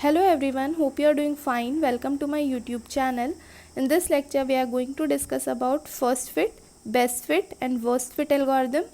Hello everyone, hope you are doing fine. Welcome to my YouTube channel. In this lecture we are going to discuss about first fit, best fit and worst fit algorithm.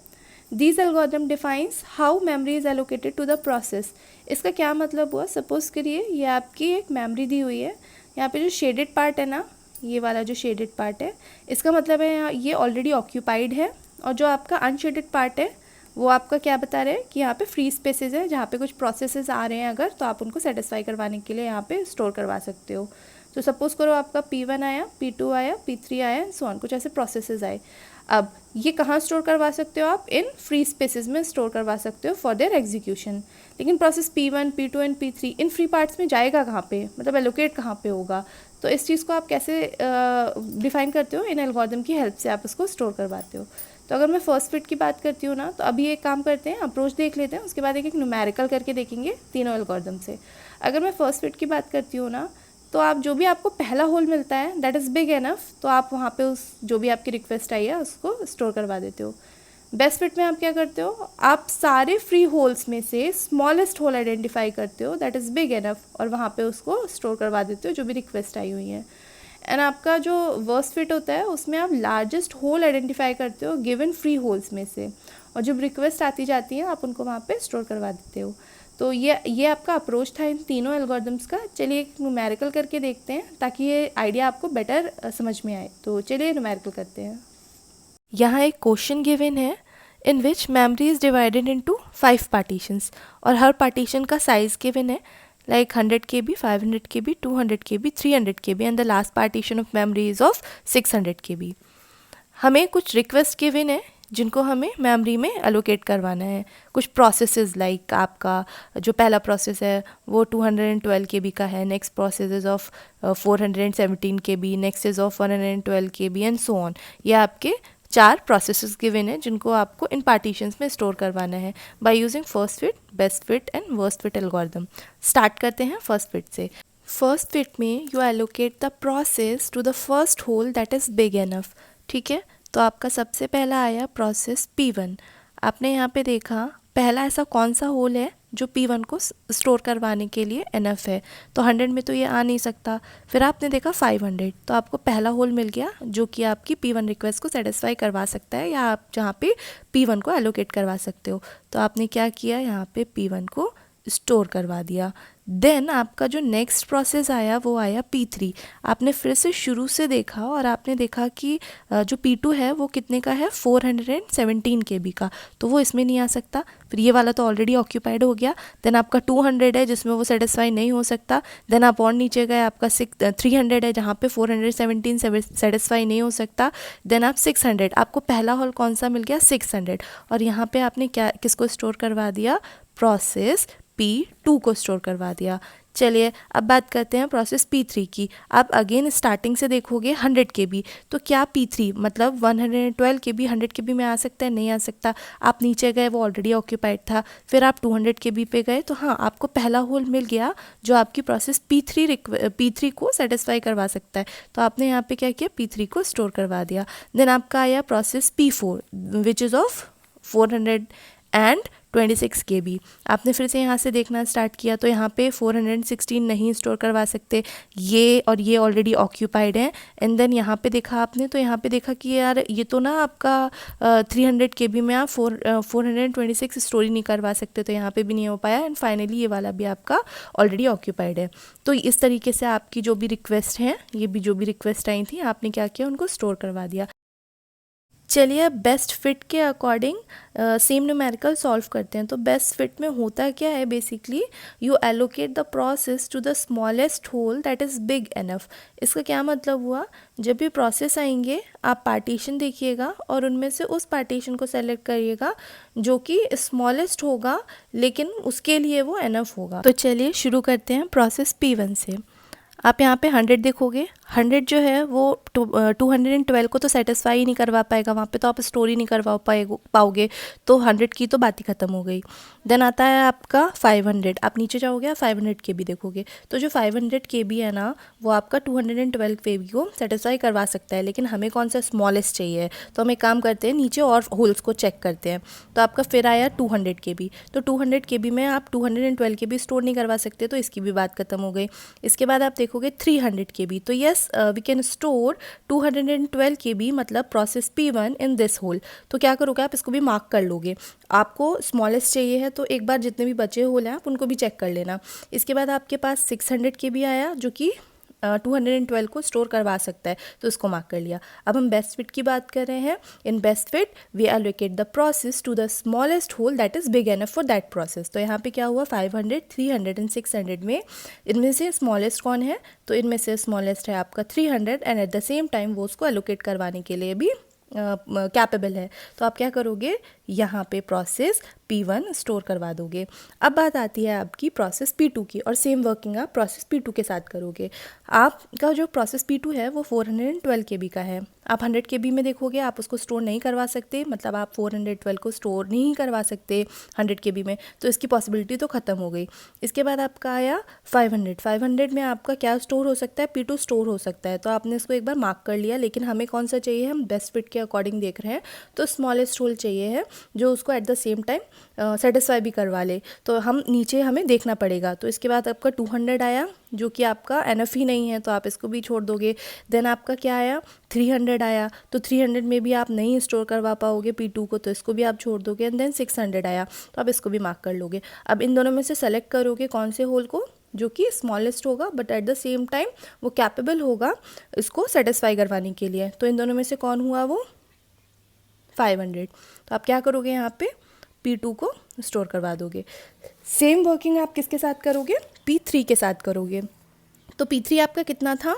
These algorithm defines how memory is allocated to the process. इसका क्या मतलब हुआ? Suppose करिए ये आपकी एक memory दी हुई है, यहाँ पे जो शेडेड पार्ट है ना, ये वाला जो शेडेड पार्ट है, इसका मतलब है ये ऑलरेडी ऑक्यूपाइड है, और जो आपका अनशेडेड पार्ट है वो आपका क्या बता रहे हैं कि यहाँ पे फ्री स्पेसेस है, जहाँ पे कुछ प्रोसेसेस आ रहे हैं अगर, तो आप उनको सेटिस्फाई करवाने के लिए यहाँ पे स्टोर करवा सकते हो। तो सपोज़ करो आपका P1 आया, P2 आया, P3 आया, सो ऑन, कुछ ऐसे प्रोसेसेस आए। अब ये कहाँ स्टोर करवा सकते हो आप? इन फ्री स्पेसेस में स्टोर करवा सकते हो फॉर देयर एग्जीक्यूशन। लेकिन process P1, P2 and P3 in free parts में जाएगा कहाँ पे, मतलब एलोकेट कहाँ पे होगा? तो इस चीज़ को आप कैसे डिफाइन करते हो? इन एल्गोरिथम की हेल्प से आप उसको स्टोर करवाते हो। तो अगर मैं फ़र्स्ट फिट की बात करती हूँ ना, तो अभी एक काम करते हैं, अप्रोच देख लेते हैं, उसके बाद एक न्यूमेरिकल करके देखेंगे तीनों एल्गोरिथम से। अगर मैं फ़र्स्ट फिट की बात करती हूँ ना, तो आप जो भी आपको पहला होल मिलता है दैट इज़ बिग एनफ, तो आप वहाँ पे उस जो भी आपकी रिक्वेस्ट आई है उसको स्टोर करवा देते हो। बेस्ट फिट में आप क्या करते हो? आप सारे फ्री होल्स में से स्मॉलेस्ट होल आइडेंटिफाई करते हो दैट इज़ बिग एनफ, और वहाँ पे उसको स्टोर करवा देते हो जो भी रिक्वेस्ट आई हुई है। एंड आपका जो वर्स्ट फिट होता है उसमें आप लार्जेस्ट होल आइडेंटिफाई करते हो गिवन फ्री होल्स में से, और जब रिक्वेस्ट आती जाती है आप उनको वहाँ पे स्टोर करवा देते हो। तो ये आपका अप्रोच था इन तीनों एल्गोरिथम्स का। चलिए एक न्यूमेरिकल करके देखते हैं ताकि ये आइडिया आपको बेटर समझ में आए। तो चलिए न्यूमेरिकल करते हैं। यहाँ एक क्वेश्चन गिवन है in which memory is divided into 5 partitions, और हर पार्टीशन का साइज़ गिवन है like 100 KB, 500 KB, 200 KB, 300 KB and the last partition of memory is of 600 KB. हमें कुछ रिक्वेस्ट गिवन है जिनको हमें मेमोरी में एलोकेट करवाना है। कुछ प्रोसेसेस लाइक आपका जो पहला प्रोसेस है वो 212 KB का है, next process is of 417 KB, next is of 112 KB and so on. ये आपके 4 प्रोसेसेस गिवन है जिनको आपको इन पार्टीशंस में स्टोर करवाना है by using first fit, best fit and worst fit algorithm. Start करते हैं फर्स्ट फिट से। फर्स्ट फिट में you allocate the process to the first hole that is big enough. ठीक है, तो आपका सबसे पहला आया प्रोसेस P1। आपने यहाँ पे देखा पहला ऐसा कौन सा होल है जो P1 को स्टोर करवाने के लिए एनफ है, तो 100 में तो ये आ नहीं सकता। फिर आपने देखा 500, तो आपको पहला होल मिल गया जो कि आपकी P1 रिक्वेस्ट को सेटिस्फाई करवा सकता है, या आप जहाँ पे P1 को एलोकेट करवा सकते हो। तो आपने क्या किया, यहाँ पे P1 को स्टोर करवा दिया। देन आपका जो नेक्स्ट प्रोसेस आया वो आया P3। आपने फिर से शुरू से देखा और आपने देखा कि जो P2 है वो कितने का है, 417 KB का, तो वो इसमें नहीं आ सकता। फिर ये वाला तो ऑलरेडी ऑक्यूपाइड हो गया। देन आपका 200 है जिसमें वो सेटिस्फाई नहीं हो सकता। देन आप और नीचे गए, आपका 300 है जहाँ पे 417 सेटिस्फाई नहीं हो सकता। देन आप 600, आपको पहला होल कौन सा मिल गया, 600, और यहाँ पे आपने क्या किसको स्टोर करवा दिया, प्रोसेस P2 को स्टोर करवा दिया। चलिए अब बात करते हैं प्रोसेस P3 की। आप अगेन स्टार्टिंग से देखोगे 100 KB, तो क्या P3 मतलब 112 KB 100 KB में आ सकता है, नहीं आ सकता। आप नीचे गए वो ऑलरेडी ऑक्यूपाइड था। फिर आप 200 KB पे गए, तो हाँ आपको पहला होल मिल गया जो आपकी प्रोसेस P3 को सेटिस्फाई करवा सकता है। तो आपने यहाँ पे क्या किया, P3 को स्टोर करवा दिया। देन आपका आया process P4 which is of 426 KB। आपने फिर से यहाँ से देखना स्टार्ट किया, तो यहाँ पे 416 नहीं स्टोर करवा सकते, ये और ये ऑलरेडी ऑक्यूपाइड हैं। एंड देन यहाँ पे देखा आपने, तो यहाँ पे देखा कि यार ये तो ना आपका 300 KB में आप 426 स्टोरी नहीं करवा सकते, तो यहाँ पे भी नहीं हो पाया। एंड फाइनली ये वाला भी आपका ऑलरेडी ऑक्यूपाइड है। तो इस तरीके से आपकी जो भी रिक्वेस्ट हैं, ये भी जो भी रिक्वेस्ट आई थी, आपने क्या किया, उनको स्टोर करवा दिया। चलिए अब बेस्ट फिट के अकॉर्डिंग सेम न्यूमेरिकल सॉल्व करते हैं। तो बेस्ट फिट में होता क्या है, basically you allocate the process to the smallest hole that is big enough. इसका क्या मतलब हुआ, जब भी प्रोसेस आएंगे आप पार्टीशन देखिएगा और उनमें से उस पार्टीशन को सेलेक्ट करिएगा जो कि स्मॉलेस्ट होगा लेकिन उसके लिए वो एनफ होगा। तो चलिए शुरू करते हैं प्रोसेस P1 से। आप यहाँ पे 100 देखोगे, 100 जो है वो 212 को तो सेटिस्फाई ही नहीं करवा पाएगा, वहाँ पे तो आप स्टोर ही नहीं करवा पाओगे, तो 100 की तो बात ही ख़त्म हो गई। देन आता है आपका 500, आप नीचे जाओगे, आप 500 के बी देखोगे, तो जो 500 के बी है ना वो आपका 212 के बी को सेटिस्फाई करवा सकता है, लेकिन हमें कौन सा स्मॉलेस्ट चाहिए, तो हम एक काम करते हैं नीचे और होल्स को चेक करते हैं। तो आपका फिर आया 200 के बी, तो 200 के बी में आप 212 के बी स्टोर नहीं करवा सकते, तो इसकी भी बात खत्म हो गई। इसके बाद आप देखोगे 300 के बी, तो यस वी कैन स्टोर 212 के बी मतलब process P1 in this whole. तो क्या करोगे आप इसको भी मार्क कर लोगे, आपको स्मॉलेस्ट चाहिए है तो एक बार जितने भी बचे होल हैं आप उनको भी चेक कर लेना। इसके बाद आपके पास 600 के बी आया जो कि 212 को स्टोर करवा सकता है, तो इसको मार्क कर लिया। अब हम बेस्ट फिट की बात कर रहे हैं। In best fit we allocate the process to the smallest hole that is big enough for that process. तो यहाँ पे क्या हुआ, 500, 300 एंड 600 में इनमें से स्मॉलेस्ट कौन है, तो इनमें से स्मॉलेस्ट है आपका 300 and at the same time वो उसको एलोकेट करवाने के लिए भी कैपेबल है। तो आप क्या करोगे, यहाँ पे प्रोसेस P1 स्टोर करवा दोगे। अब बात आती है आपकी प्रोसेस P2 की, और सेम वर्किंग आप प्रोसेस P2 के साथ करोगे। आपका जो प्रोसेस P2 है वो 412 KB का है। आप 100 KB में देखोगे आप उसको स्टोर नहीं करवा सकते, मतलब आप 412 को स्टोर नहीं करवा सकते 100 KB में, तो इसकी पॉसिबिलिटी तो ख़त्म हो गई। इसके बाद आपका आया 500। 500 में आपका क्या स्टोर हो सकता है, P2 स्टोर हो सकता है, तो आपने इसको एक बार मार्क कर लिया। लेकिन हमें कौन सा चाहिए, हम बेस्ट फिट के अकॉर्डिंग देख रहे हैं, तो स्मॉलेस्ट होल चाहिए है जो उसको at the same time satisfy भी करवा ले, तो हम नीचे हमें देखना पड़ेगा। तो इसके बाद आपका 200 आया जो कि आपका एनफ ही नहीं है, तो आप इसको भी छोड़ दोगे। देन आपका क्या आया, 300 आया, तो 300 में भी आप नहीं स्टोर करवा पाओगे P2 को, तो इसको भी आप छोड़ दोगे। एंड देन 600 आया, तो आप इसको भी मार्क कर लोगे। अब इन दोनों में से सेलेक्ट करोगे कौन से होल को, जो कि स्मॉलेस्ट होगा but at the same time वो कैपेबल होगा इसको सेटिस्फाई करवाने के लिए। तो इन दोनों में से कौन हुआ, वो 500। तो आप क्या करोगे, यहाँ पे P2 को स्टोर करवा दोगे। सेम वर्किंग आप किसके साथ करोगे, P3 के साथ करोगे। तो P3 आपका कितना था,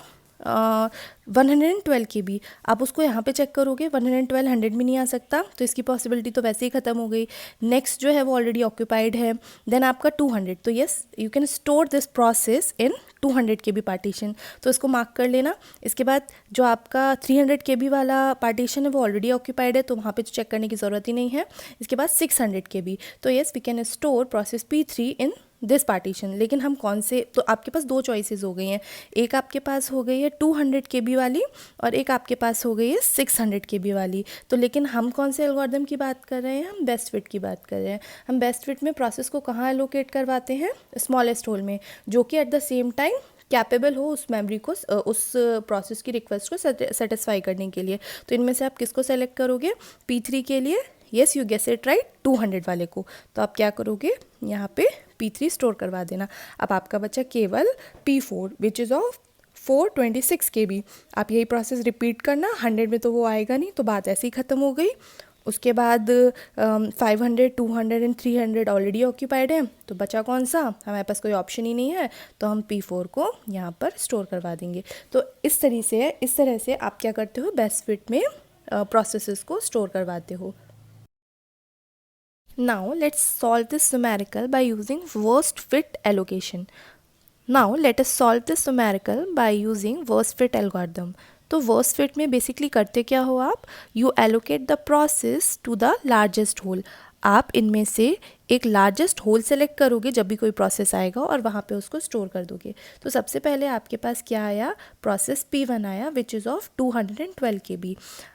112 KB। आप उसको यहाँ पे चेक करोगे, 112 100 में नहीं आ सकता, तो इसकी पॉसिबिलिटी तो वैसे ही ख़त्म हो गई। नेक्स्ट जो है वो ऑलरेडी ऑक्यूपाइड है। देन आपका 200, तो yes you can store this process in 200 KB partition, तो इसको मार्क कर लेना। इसके बाद जो आपका 300 KB वाला पार्टीशन है वो ऑलरेडी ऑक्यूपाइड है, तो वहाँ पे तो चेक करने की ज़रूरत ही नहीं है। इसके बाद 600 KB, तो yes we can store process P3 in this partition. लेकिन हम कौन से, तो आपके पास दो चॉइसेस हो गई हैं, एक आपके पास हो गई है 200 KB वाली और एक आपके पास हो गई है 600 KB वाली। तो लेकिन हम कौन से एल्गोरिदम की बात कर रहे हैं, हम बेस्ट फिट की बात कर रहे हैं। हम बेस्ट फिट में प्रोसेस को कहाँ एलोकेट करवाते हैं, स्मॉलेस्ट होल में, जो कि at the same time capable हो उस मेमोरी को, उस प्रोसेस की रिक्वेस्ट को सेटिस्फाई करने के लिए। तो इनमें से आप किसको सेलेक्ट करोगे, P3 के लिए, yes you guess it right, 200 वाले को। तो आप क्या करोगे, यहाँ पे P3 स्टोर करवा देना। अब आपका बचा केवल P4 which is of 426 KB। आप यही प्रोसेस रिपीट करना, 100 में तो वो आएगा नहीं, तो बात ऐसे ही ख़त्म हो गई। उसके बाद 500, 200 एंड 300 ऑलरेडी ऑक्यूपाइड है, तो बचा कौन सा, हमारे पास कोई ऑप्शन ही नहीं है, तो हम P4 को यहाँ पर स्टोर करवा देंगे। तो इस तरह से आप क्या करते हो, बेस्ट फिट में प्रोसेसेस को स्टोर करवाते हो। Now let's solve this numerical by using worst fit allocation. Now let us solve this numerical by using worst fit algorithm. तो worst fit में बेसिकली करते क्या हो आप, you allocate the process to the largest whole. आप इनमें से एक लार्जेस्ट होल सेलेक्ट करोगे जब भी कोई प्रोसेस आएगा और वहाँ पे उसको स्टोर कर दोगे। तो सबसे पहले आपके पास क्या आया, प्रोसेस P1 आया विच इज़ ऑफ 212 KB।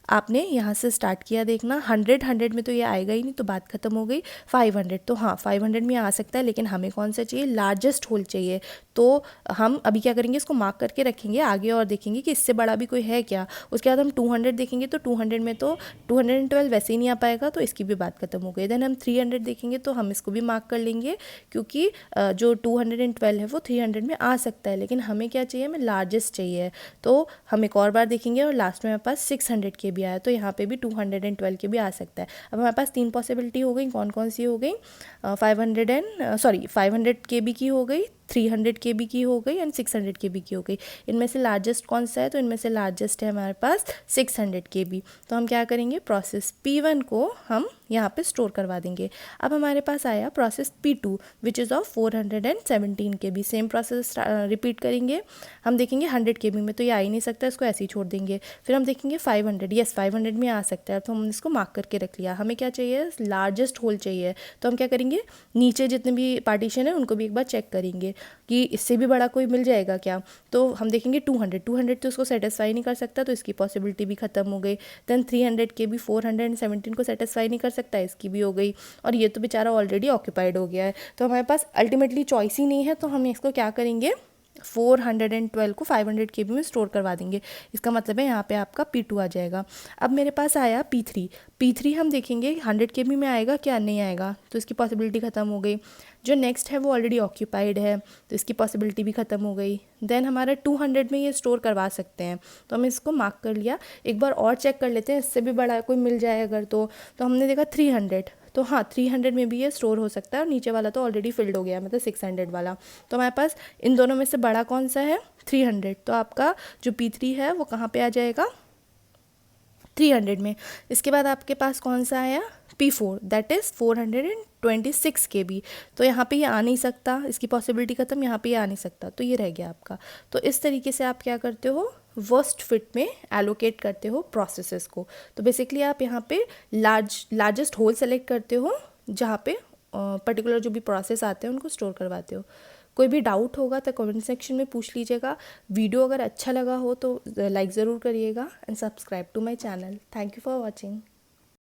आपने यहाँ से स्टार्ट किया देखना, 100 में तो ये आएगा ही नहीं, तो बात खत्म हो गई। 500, तो हाँ 500 में आ सकता है, लेकिन हमें कौन सा चाहिए, लार्जेस्ट होल चाहिए। तो हम अभी क्या करेंगे, इसको मार्क करके रखेंगे, आगे और देखेंगे कि इससे बड़ा भी कोई है क्या। उसके बाद हम 200 देखेंगे, तो 200 में तो 212 वैसे ही नहीं आ पाएगा, तो इसकी भी बात खत्म हो गई। देन हम 300 देखेंगे, तो हम इसको भी मार्क कर लेंगे, क्योंकि जो 212 है वो 300 में आ सकता है, लेकिन हमें क्या चाहिए, हमें लार्जेस्ट चाहिए। तो हम एक और बार देखेंगे, और लास्ट में हमारे पास 600 KB आया, तो यहाँ पे भी 212 KB आ सकता है। अब हमारे पास 3 पॉसिबिलिटी हो गई, कौन कौन सी हो गई, 500 KB की हो गई, 300 KB की हो गई एंड 600 KB की हो गई। इनमें से लार्जेस्ट कौन सा है, तो इनमें से लार्जेस्ट है हमारे पास 600 KB। तो हम क्या करेंगे, प्रोसेस P1 को हम यहाँ पे स्टोर करवा देंगे। अब हमारे पास आया process P2 which is of 417 KB। Same process repeat करेंगे। हम देखेंगे 100 KB में तो ये आ ही नहीं सकता, इसको ऐसे ही छोड़ देंगे। फिर हम देखेंगे 500, यस 500 में आ सकता है, तो हमने इसको मार्क करके रख लिया। हमें क्या चाहिए, लार्जेस्ट होल चाहिए। तो हम क्या करेंगे, नीचे जितने भी पार्टीशन है उनको भी एक बार चेक करेंगे कि इससे भी बड़ा कोई मिल जाएगा क्या। तो हम देखेंगे 200 तो उसको सेटिस्फाई नहीं कर सकता, तो इसकी पॉसिबिलिटी भी खत्म हो गई। देन 300 KB 417 को सेटिस्फाई नहीं कर सकता, इसकी भी हो गई। और ये तो बेचारा ऑलरेडी ऑक्यूपाइड हो गया है, तो हमारे पास अल्टीमेटली चॉइस ही नहीं है। तो हम इसको क्या करेंगे, 412 को 500 KB में स्टोर करवा देंगे। इसका मतलब है यहाँ पे आपका P2 आ जाएगा। अब मेरे पास आया P3 हम देखेंगे 100 KB में आएगा क्या, नहीं आएगा, तो इसकी पॉसिबिलिटी ख़त्म हो गई। जो नेक्स्ट है वो ऑलरेडी ऑक्यूपाइड है, तो इसकी पॉसिबिलिटी भी ख़त्म हो गई। देन हमारा 200 में ये स्टोर करवा सकते हैं, तो हम इसको मार्क कर लिया। एक बार और चेक कर लेते हैं, इससे भी बड़ा कोई मिल जाए अगर, तो हमने देखा 300, तो हाँ 300 में भी ये स्टोर हो सकता है, और नीचे वाला तो ऑलरेडी फिल्ड हो गया, मतलब 600 वाला। तो हमारे पास इन दोनों में से बड़ा कौन सा है, 300। तो आपका जो P3 है वो कहाँ पे आ जाएगा, 300 में। इसके बाद आपके पास कौन सा आया, P4 दैट इज़ 426 KB। तो यहाँ पे ये आ नहीं सकता, इसकी पॉसिबिलिटी ख़त्म, यहाँ पे ये आ नहीं सकता, तो ये रह गया आपका। तो इस तरीके से आप क्या करते हो, वर्स्ट फिट में एलोकेट करते हो प्रोसेसेस को। तो बेसिकली आप यहाँ पे लार्जेस्ट होल सेलेक्ट करते हो, जहाँ पे पर्टिकुलर जो भी प्रोसेस आते हैं उनको स्टोर करवाते हो। कोई भी डाउट होगा तो कमेंट सेक्शन में पूछ लीजिएगा। वीडियो अगर अच्छा लगा हो तो लाइक ज़रूर करिएगा and subscribe to my channel. Thank you for watching.